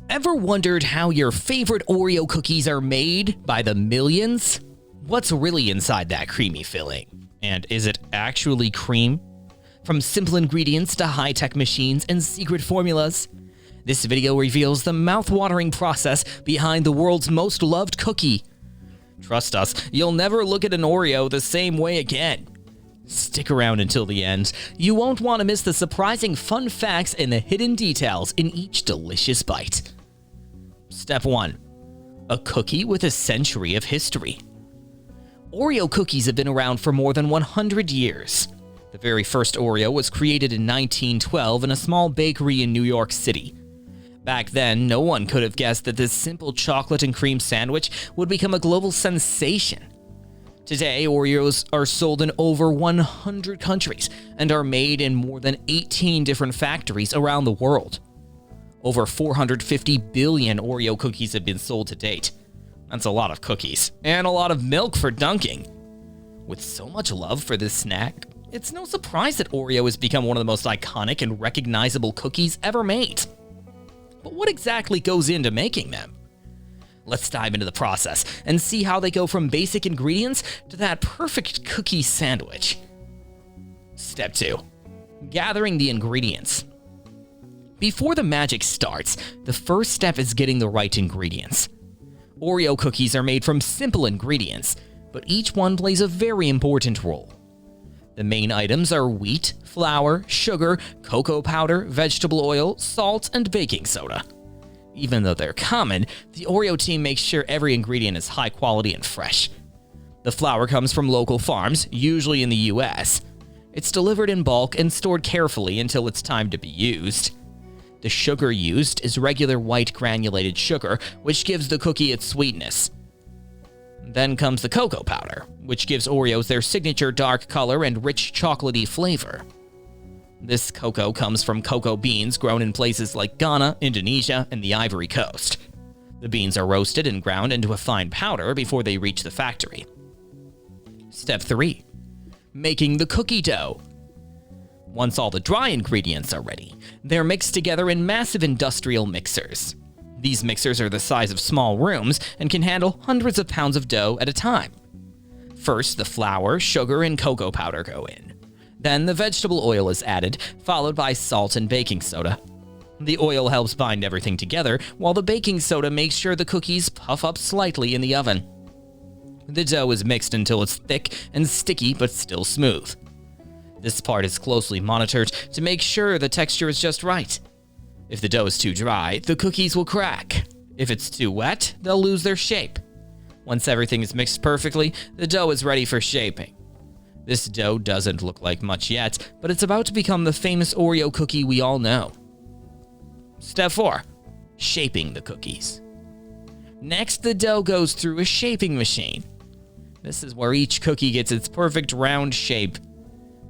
Ever wondered how your favorite Oreo cookies are made by the millions? What's really inside that creamy filling? And is it actually cream? From simple ingredients to high-tech machines and secret formulas, this video reveals the mouth-watering process behind the world's most loved cookie. Trust us, you'll never look at an Oreo the same way again. Stick around until the end. You won't want to miss the surprising fun facts and the hidden details in each delicious bite. Step 1. A cookie with a century of history. Oreo cookies have been around for more than 100 years. The very first Oreo was created in 1912 in a small bakery in New York City. Back then, no one could have guessed that this simple chocolate and cream sandwich would become a global sensation. Today, Oreos are sold in over 100 countries and are made in more than 18 different factories around the world. Over 450 billion Oreo cookies have been sold to date. That's a lot of cookies, and a lot of milk for dunking. With so much love for this snack, it's no surprise that Oreo has become one of the most iconic and recognizable cookies ever made. But what exactly goes into making them? Let's dive into the process and see how they go from basic ingredients to that perfect cookie sandwich. Step 2. Gathering the ingredients. Before the magic starts, the first step is getting the right ingredients. Oreo cookies are made from simple ingredients, but each one plays a very important role. The main items are wheat, flour, sugar, cocoa powder, vegetable oil, salt, and baking soda. Even though they're common, the Oreo team makes sure every ingredient is high quality and fresh. The flour comes from local farms, usually in the US. It's delivered in bulk and stored carefully until it's time to be used. The sugar used is regular white granulated sugar, which gives the cookie its sweetness. Then comes the cocoa powder, which gives Oreos their signature dark color and rich chocolatey flavor. This cocoa comes from cocoa beans grown in places like Ghana, Indonesia, and the Ivory Coast. The beans are roasted and ground into a fine powder before they reach the factory. Step 3. Making the cookie dough. Once all the dry ingredients are ready, they're mixed together in massive industrial mixers. These mixers are the size of small rooms and can handle hundreds of pounds of dough at a time. First, the flour, sugar, and cocoa powder go in. Then the vegetable oil is added, followed by salt and baking soda. The oil helps bind everything together, while the baking soda makes sure the cookies puff up slightly in the oven. The dough is mixed until it's thick and sticky but still smooth. This part is closely monitored to make sure the texture is just right. If the dough is too dry, the cookies will crack. If it's too wet, they'll lose their shape. Once everything is mixed perfectly, the dough is ready for shaping. This dough doesn't look like much yet, but it's about to become the famous Oreo cookie we all know. Step 4. Shaping the cookies. Next, the dough goes through a shaping machine. This is where each cookie gets its perfect round shape.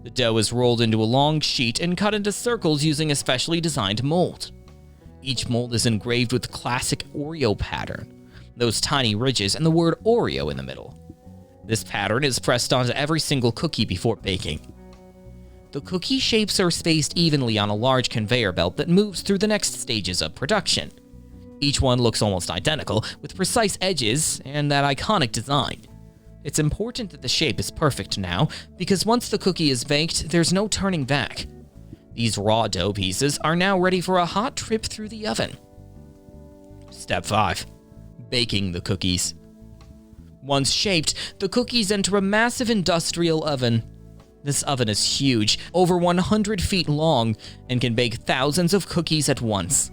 The dough is rolled into a long sheet and cut into circles using a specially designed mold. Each mold is engraved with the classic Oreo pattern, those tiny ridges and the word Oreo in the middle. This pattern is pressed onto every single cookie before baking. The cookie shapes are spaced evenly on a large conveyor belt that moves through the next stages of production. Each one looks almost identical, with precise edges and that iconic design. It's important that the shape is perfect now, because once the cookie is baked, there's no turning back. These raw dough pieces are now ready for a hot trip through the oven. Step 5. Baking the cookies. Once shaped, the cookies enter a massive industrial oven. This oven is huge, over 100 feet long, and can bake thousands of cookies at once.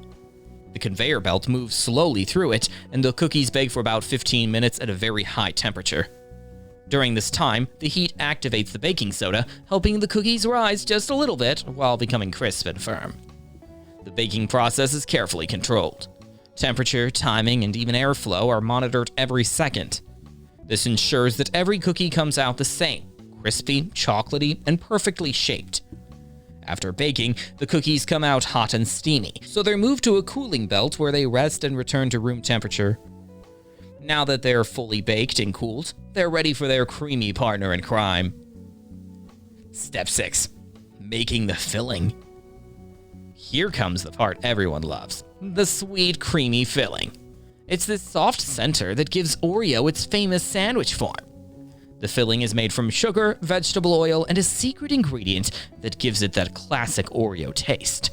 The conveyor belt moves slowly through it, and the cookies bake for about 15 minutes at a very high temperature. During this time, the heat activates the baking soda, helping the cookies rise just a little bit while becoming crisp and firm. The baking process is carefully controlled. Temperature, timing, and even airflow are monitored every second. This ensures that every cookie comes out the same, crispy, chocolatey, and perfectly shaped. After baking, the cookies come out hot and steamy, so they're moved to a cooling belt where they rest and return to room temperature. Now that they're fully baked and cooled, they're ready for their creamy partner in crime. Step 6. Making the filling. here comes the part everyone loves, the sweet, creamy filling. It's this soft center that gives Oreo its famous sandwich form. The filling is made from sugar, vegetable oil, and a secret ingredient that gives it that classic Oreo taste.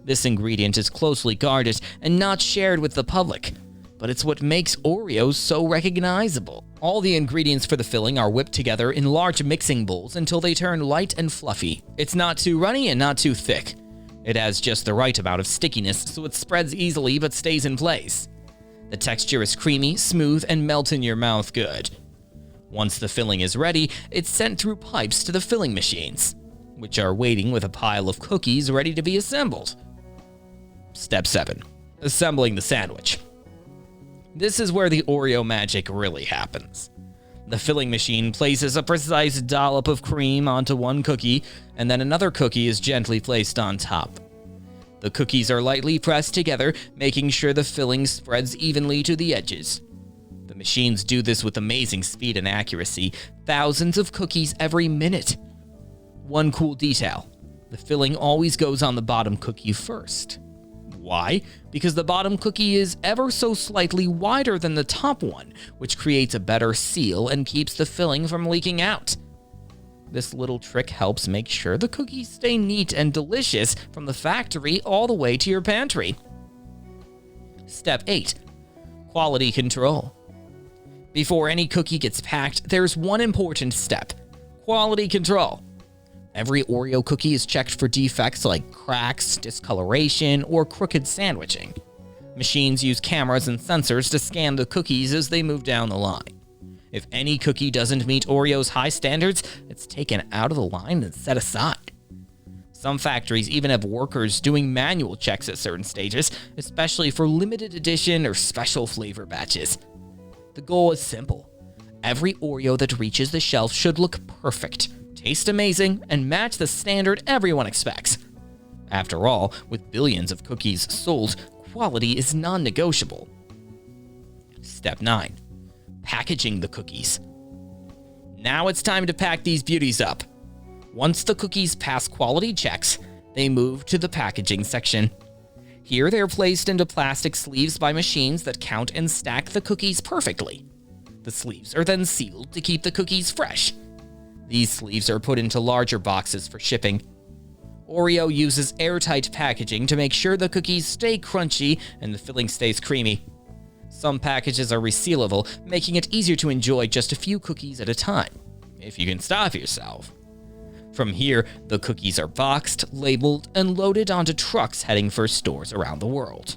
This ingredient is closely guarded and not shared with the public, but it's what makes Oreos so recognizable. All the ingredients for the filling are whipped together in large mixing bowls until they turn light and fluffy. It's not too runny and not too thick. It has just the right amount of stickiness so it spreads easily but stays in place. The texture is creamy, smooth, and melts in your mouth good. Once the filling is ready, it's sent through pipes to the filling machines, which are waiting with a pile of cookies ready to be assembled. Step 7. Assembling the sandwich. This is where the Oreo magic really happens. The filling machine places a precise dollop of cream onto one cookie, and then another cookie is gently placed on top. The cookies are lightly pressed together, making sure the filling spreads evenly to the edges. The machines do this with amazing speed and accuracy, thousands of cookies every minute. One cool detail: the filling always goes on the bottom cookie first. Why? Because the bottom cookie is ever so slightly wider than the top one, which creates a better seal and keeps the filling from leaking out. This little trick helps make sure the cookies stay neat and delicious from the factory all the way to your pantry. Step 8. Quality control. Before any cookie gets packed, there's one important step: quality control. Every Oreo cookie is checked for defects like cracks, discoloration, or crooked sandwiching. Machines use cameras and sensors to scan the cookies as they move down the line. If any cookie doesn't meet Oreo's high standards, it's taken out of the line and set aside. Some factories even have workers doing manual checks at certain stages, especially for limited edition or special flavor batches. The goal is simple: every Oreo that reaches the shelf should look perfect, taste amazing, and match the standard everyone expects. After all, with billions of cookies sold, quality is non-negotiable. Step 9. Packaging the cookies. Now it's time to pack these beauties up. Once the cookies pass quality checks, they move to the packaging section. Here they're placed into plastic sleeves by machines that count and stack the cookies perfectly. The sleeves are then sealed to keep the cookies fresh. These sleeves are put into larger boxes for shipping. Oreo uses airtight packaging to make sure the cookies stay crunchy and the filling stays creamy. Some packages are resealable, making it easier to enjoy just a few cookies at a time, if you can stop yourself. From here, the cookies are boxed, labeled, and loaded onto trucks heading for stores around the world.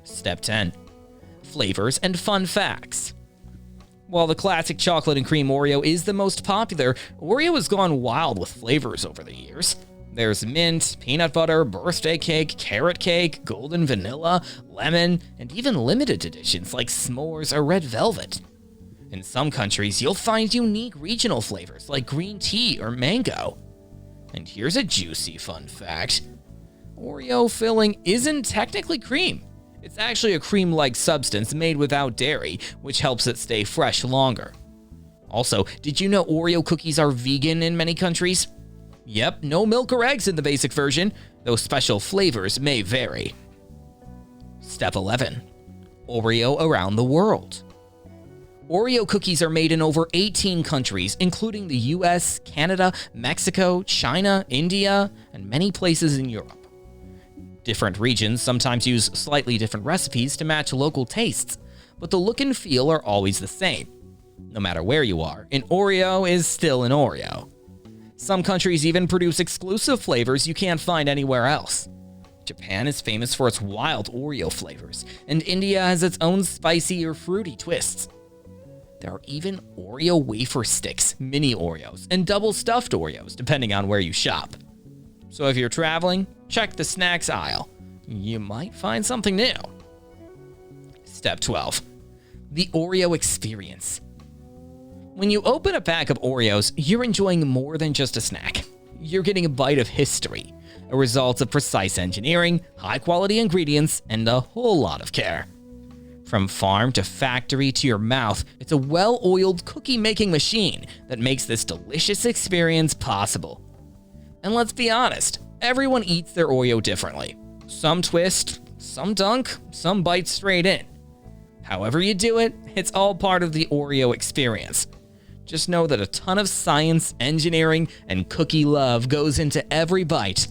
Step 10. Flavors and fun facts. While the classic chocolate and cream Oreo is the most popular, Oreo has gone wild with flavors over the years. There's mint, peanut butter, birthday cake, carrot cake, golden vanilla, lemon, and even limited editions like s'mores or red velvet. In some countries, you'll find unique regional flavors like green tea or mango. And here's a juicy fun fact: Oreo filling isn't technically cream. It's actually a cream-like substance made without dairy, which helps it stay fresh longer. Also, did you know Oreo cookies are vegan in many countries? Yep, no milk or eggs in the basic version, though special flavors may vary. Step 11. Oreo around the world. Oreo cookies are made in over 18 countries, including the US, Canada, Mexico, China, India, and many places in Europe. Different regions sometimes use slightly different recipes to match local tastes, but the look and feel are always the same. No matter where you are, an Oreo is still an Oreo. Some countries even produce exclusive flavors you can't find anywhere else. Japan is famous for its wild Oreo flavors, and India has its own spicy or fruity twists. There are even Oreo wafer sticks, mini Oreos, and double stuffed Oreos, depending on where you shop. So if you're traveling, check the snacks aisle. You might find something new. Step 12. The Oreo experience. When you open a pack of Oreos, you're enjoying more than just a snack. You're getting a bite of history, a result of precise engineering, high-quality ingredients, and a whole lot of care. From farm to factory to your mouth, it's a well-oiled cookie-making machine that makes this delicious experience possible. And let's be honest, Everyone eats their Oreo differently. Some twist, some dunk, some bite straight in. However you do it, it's all part of the Oreo experience. Just know that a ton of science, engineering, and cookie love goes into every bite.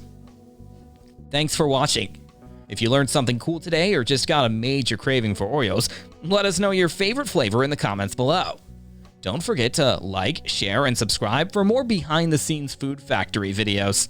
Thanks for watching. If you learned something cool today or just got a major craving for Oreos, let us know your favorite flavor in the comments below. Don't forget to like, share, and subscribe for more behind-the-scenes Food Factory videos.